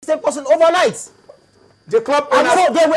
same person overnight. The club owners,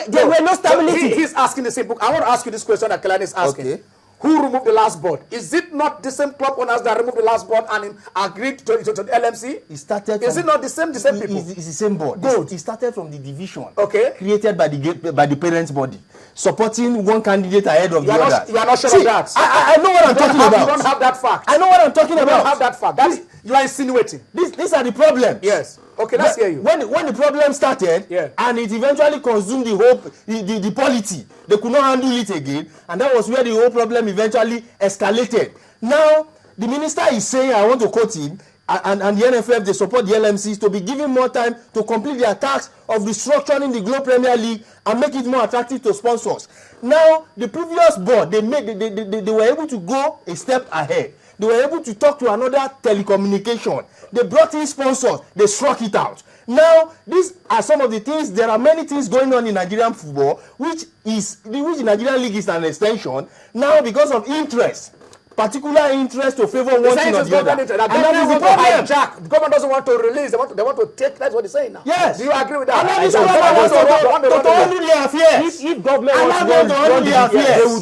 there were no stability. He's asking the same book. I want to ask you this question that Kelani is asking. Okay. Who removed the last board? Is it not the same club owners that removed the last board and agreed to the LMC? It started. Is it not the same people? It's the same board. Good. It started from the division. Okay. Created by the parents' body, supporting one candidate ahead of the other. You are not sure of that. I know what I'm talking about. You don't have that fact. I know what I'm talking about. You don't have that fact. You are insinuating. These are the problems. Yes. Okay, let's hear you. When the problem started, and it eventually consumed the whole the polity, they could not handle it again, and that was where the whole problem eventually escalated. Now the minister is saying, I want to quote him, and the NFF, they support the LMCs to be given more time to complete their task of restructuring the Globe Premier League and make it more attractive to sponsors. Now the previous board, they were able to go a step ahead. They were able to talk to another telecommunication. They brought in sponsors. They struck it out. Now, these are some of the things. There are many things going on in Nigerian football, which the Nigerian league is an extension. Now, because of interest, particular interest to favor one thing or the other. And that is the problem. The government doesn't want to release. They want to take. That's what they're saying now. Yes. Do you agree with that? And that is what to handle their affairs. If government wants to handle their affairs,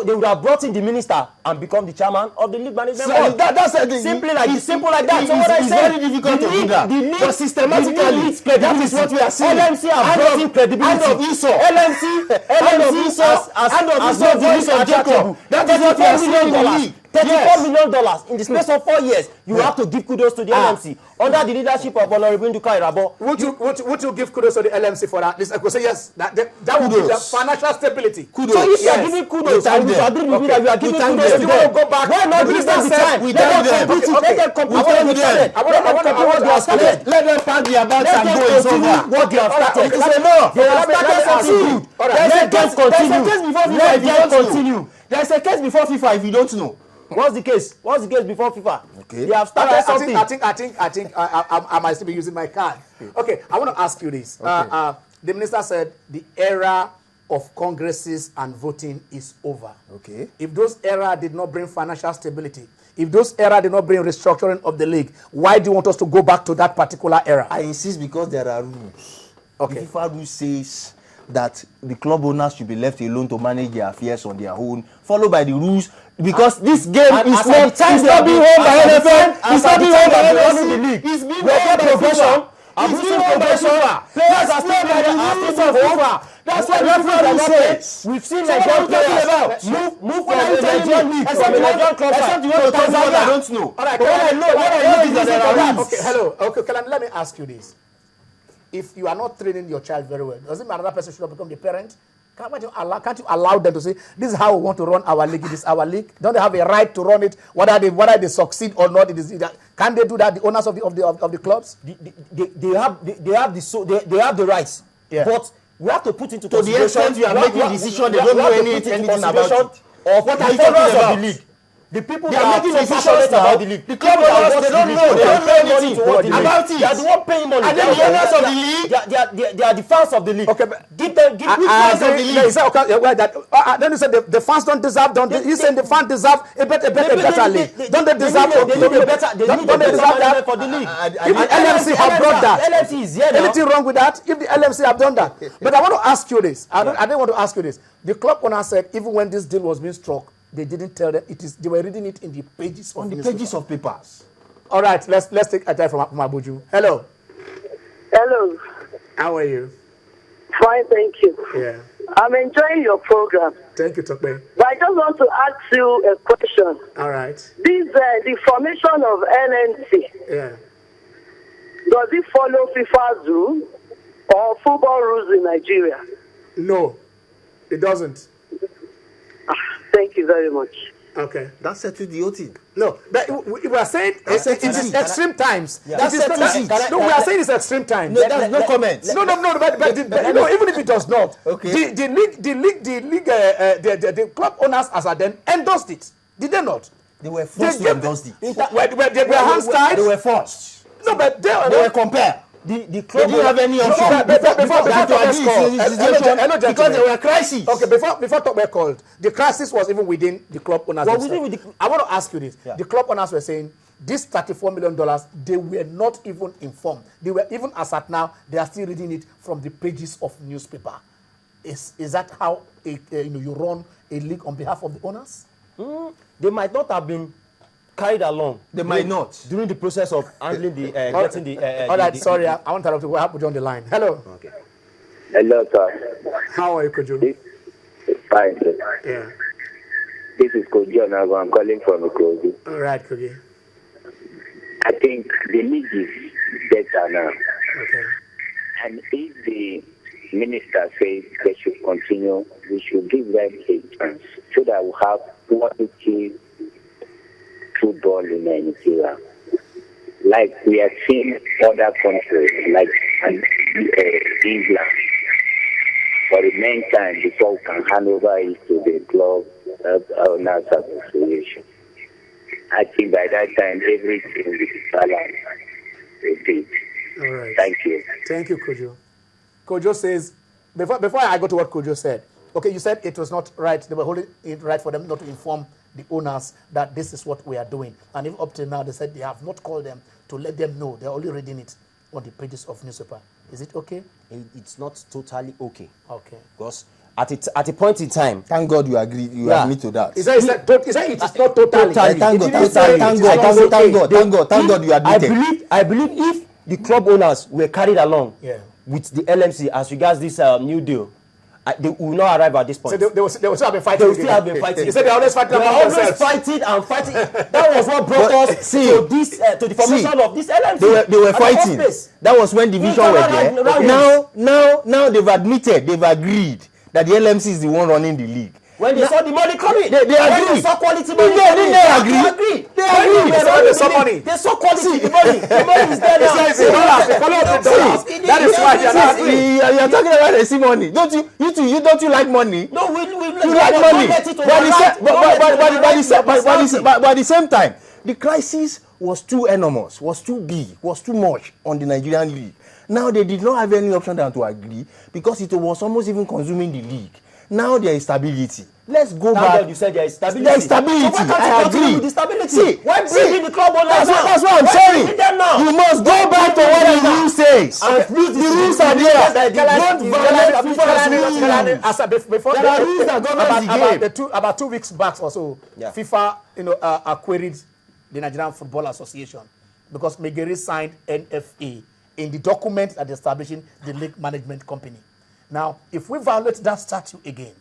they would have brought in the minister and become the chairman of the league management board. That's simple like that. So what I say, it's very difficult to do that. But systematically, that is what we are seeing. LMC have brought in credibility. Hand of Esau. LMC has the use of Jacob. That is what we are seeing in the league. $34 million in the space of 4 years. You have to give kudos to the LMC under the leadership of Honorable Nduka Irabo. Would you give kudos to the LMC for that? I could say yes. That would give the financial stability. Kudos. So if you are giving kudos, I will agree with you that you are giving kudos to them. Go back. Why not give them the time? Let them compete. Let them compete with talent. Let them pack their bags and go. It's over. What they have started. It's enough. They have started something good. Let them continue. There's a case before FIFA if you don't know. What's the case? What's the case before FIFA? Okay. They have started something. I think I might still be using my card. Okay, I want to ask you this. Okay. The minister said the era of congresses and voting is over. Okay. If those era did not bring financial stability, if those era did not bring restructuring of the league, why do you want us to go back to that particular era? I insist because there are rules. Okay. The FIFA rule says that the club owners should be left alone to manage their affairs on their own, followed by the rules, because this game is not being won by NFL, it's not being won by the league. It's being won by probation. It's being won by FIFA. Players are still by the rules of FIFA. That's what the FIFA says. We've seen Nigerian players move from the Nigerian league to the Nigerian club. Except you want to tell me what I don't know. All right, what I know is that there are rules. Okay, hello. Okay, Kelani, let me ask you this. If you are not training your child very well, does it mean another person should not become the parent? Can't you allow them to say, this is how we want to run our league, this is our league? Don't they have a right to run it, whether they succeed or not? Can they do that, the owners of the clubs? They have the rights. Yeah. But we have to put into consideration. To the extent you are making a decision, they don't know anything about it. Of what are you talking about? The league. The people they are making decisions about the league. The club owners, they don't know anything about it. They are the one paying money. And then the owners of the league, they are the fans of the league. Okay, but give fans of the league. Then you said the fans don't deserve. You said the fans deserve a better league. Don't they deserve? They need a better management for the league. If the LMC have brought that, LMC is here now. Anything wrong with that? If the LMC have done that, but I want to ask you this. I didn't want to ask you this. The club owner said even when this deal was being struck, they didn't tell them it is. They were reading it in the pages of papers. All right, let's take a time from Abuju. Hello. Hello. How are you? Fine, thank you. Yeah. I'm enjoying your program. Thank you, Tokwe. But I just want to ask you a question. All right. This the formation of NNC. Yeah. Does it follow FIFA's rule or football rules in Nigeria? No, it doesn't. Thank you very much. Okay. That's settled the OT. No, we are saying it's extreme times. Yeah. No, we are saying it's extreme times. No, there's no comments. No, but even if it does not, okay. The club owners as are then endorsed it. Did they not? They were forced to endorse it. They were hands tied. They were forced. No, but they were compared. The club didn't have any option because there were crises. Okay, before talk were called, the crisis was even within the club owners. I want to ask you this: the club owners were saying this $34 million, they were not even informed. They were, even as at now, they are still reading it from the pages of newspaper. Is that how you run a league on behalf of the owners? They might not have been carried along. They might not. During the process of handling the, getting the... all right, sorry, I want to interrupt you. We have on the line. Hello. Okay. Hello, sir. How are you, Kojo? Fine, sir. Yeah. This is Kojo Nago. I'm calling from Kojo. All right, Kojo. I think the league is better now. Okay. And if the minister says they should continue, we should give them a chance so that we have quality football in Nigeria. Like we have seen other countries, like England. For the meantime, before we can hand over it to the club owners association. I think by that time everything will be balanced. All right. Thank you. Thank you, Kojo. Kojo says, before I go to what Kojo said, okay, you said it was not right, they were holding it right for them not to inform the owners that this is what we are doing. And even up till now, they said they have not called them to let them know. They're only reading it on the pages of newspaper. Is it okay? It's not totally okay. Okay. Because at a point in time... Thank God you agree, you admit to that. He said it is not totally. Thank God you admitted. I believe if the club owners were carried along with the LMC as regards this new deal, they will not arrive at this point. So they will still have been fighting. They will still have been fighting. He said they are always fighting about themselves. Fighting and fighting. That was what brought us to this to the formation of this LMC. They were fighting. That was when division were there. Now they've admitted, they've agreed that the LMC is the one running the league. When they saw the money coming, they agreed. When they saw quality money coming, they agree. They agreed. They saw money. They saw quality. The money is there now. That is why you're talking about the money. Don't you like money? No, we like money. But at the same time, the crisis was too enormous, was too big, was too much on the Nigerian league. Now they did not have any option than to agree because it was almost even consuming the league. Now there is stability. Let's go back. God, you said there is stability. There is stability. So why I agree. With the stability? Why bring in the club owners now? That's what I'm saying. You must go back to what the rule says. The rules are there. Don't violate FIFA's rules. Before there are rules that govern the game. About 2 weeks back or so, FIFA, queried the Nigerian Football Association because Megeri signed NFA in the document that establishing the league management company. Now, if we violate that statute again,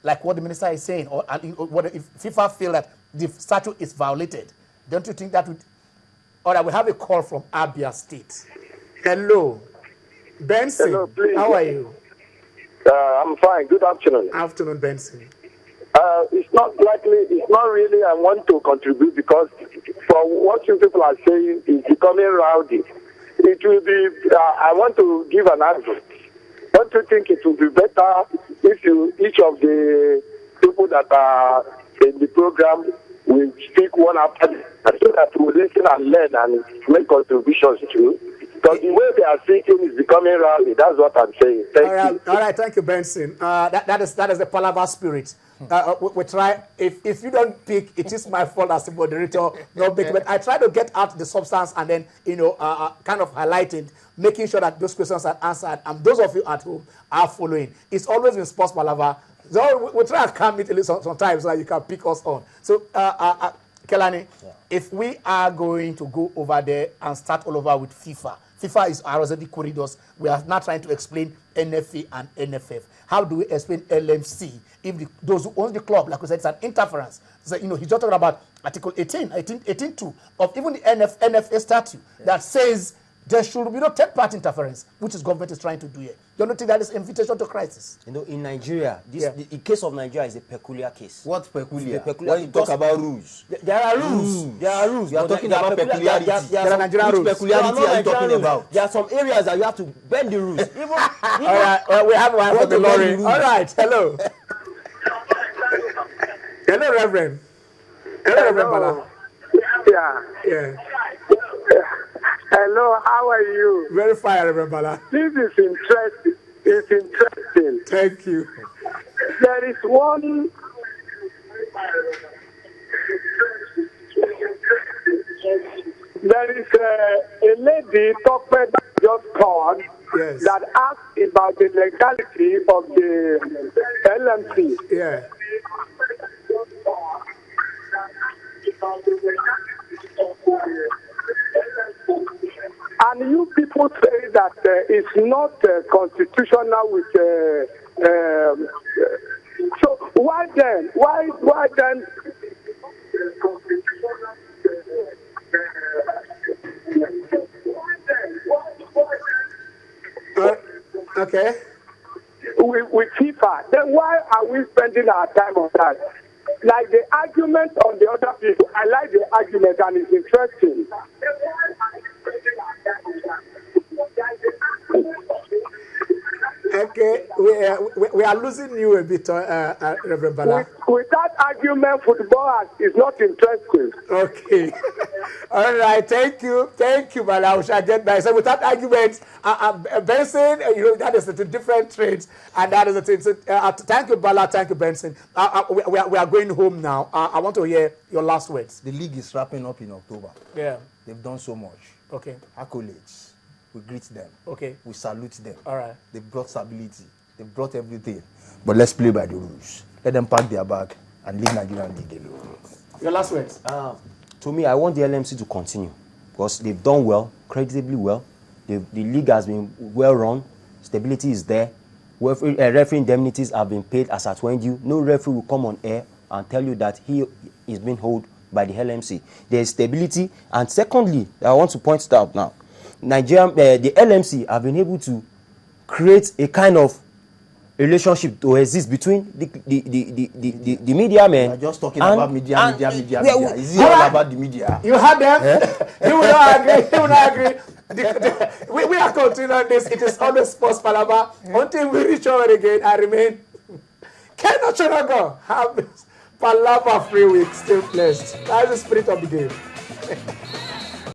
like what the minister is saying, or what if FIFA feel that the statute is violated, don't you think that would... All right, we have a call from Abia State. Hello. Benson. Hello, please. How are you? I'm fine. Good afternoon. Afternoon, Benson. It's not really I want to contribute because for what you people are saying is becoming rowdy. It will be, I want to give an answer. Don't you think it would be better if each of the people that are in the program will speak one after the other so that we listen and learn and make contributions too? Because the way they are speaking is becoming rowdy. That's what I'm saying. Thank you. All right. Thank you, Benson. That is the Palava spirit. We try. If you don't pick, it is my fault as the moderator. No pick, but I try to get out the substance and then kind of highlighting, making sure that those questions are answered, and those of you at home are following. It's always in Sports Palava. So we try to calm it a little sometimes so that you can pick us on. So, Kelani, if we are going to go over there and start all over with FIFA is already corridors. We are now trying to explain NFA and NFF. How do we explain LMC if those who own the club, like we said, it's an interference? So, he's just talking about Article 18.2 of even the NFA statute that says there should be no third-party interference, which is government is trying to do here. Don't you think that is an invitation to crisis? In Nigeria, the case of Nigeria is a peculiar case. What's peculiar? When you talk about rules. There are rules. There are rules. You are talking about peculiarity. There are Nigerian rules. Which peculiarity are you talking about? There are some areas that you have to bend the rules. All right, we have one for the lorry. All right, hello. Hello, Reverend. Hello, Reverend Bala. Yeah. Hello, how are you? Very fine, Reverend Bala. This is interesting. It's interesting. Thank you. There is one There is a lady talking that just called that asked about the legality of the LMC. Yeah. And you people say that it's not constitutional with. So why then? Why then? Okay. With FIFA, then why are we spending our time on that? Like the argument on the other people, I like the argument and it's interesting. Okay, we are losing you a bit, Reverend Bala. With that argument, football is not interesting. Okay. All right, thank you, Bala. We shall get back. So with that argument, Benson, that is the different trades, and that is the thing. So, thank you, Bala. Thank you, Benson. We are going home now. I want to hear your last words. The league is wrapping up in October. Yeah. They've done so much. Okay. Accolades. We greet them. Okay. We salute them. All right. They brought stability. They brought everything. But let's play by the rules. Let them pack their bag and leave Nigerian league alone. Your last words. To me, I want the LMC to continue because they've done well, creditably well. The league has been well run. Stability is there. Referee indemnities have been paid as at when due. No referee will come on air and tell you that he is being held by the LMC. There is stability. And secondly, I want to point it out now. The LMC have been able to create a kind of relationship to exist between the media men. We are just talking about media. Is it all about the media? You had them. You will not agree. We are continuing this. It is on the Sports Palava. Until we reach over again, I remain cannot go. Have Palava free week. Still blessed. That's the spirit of the game.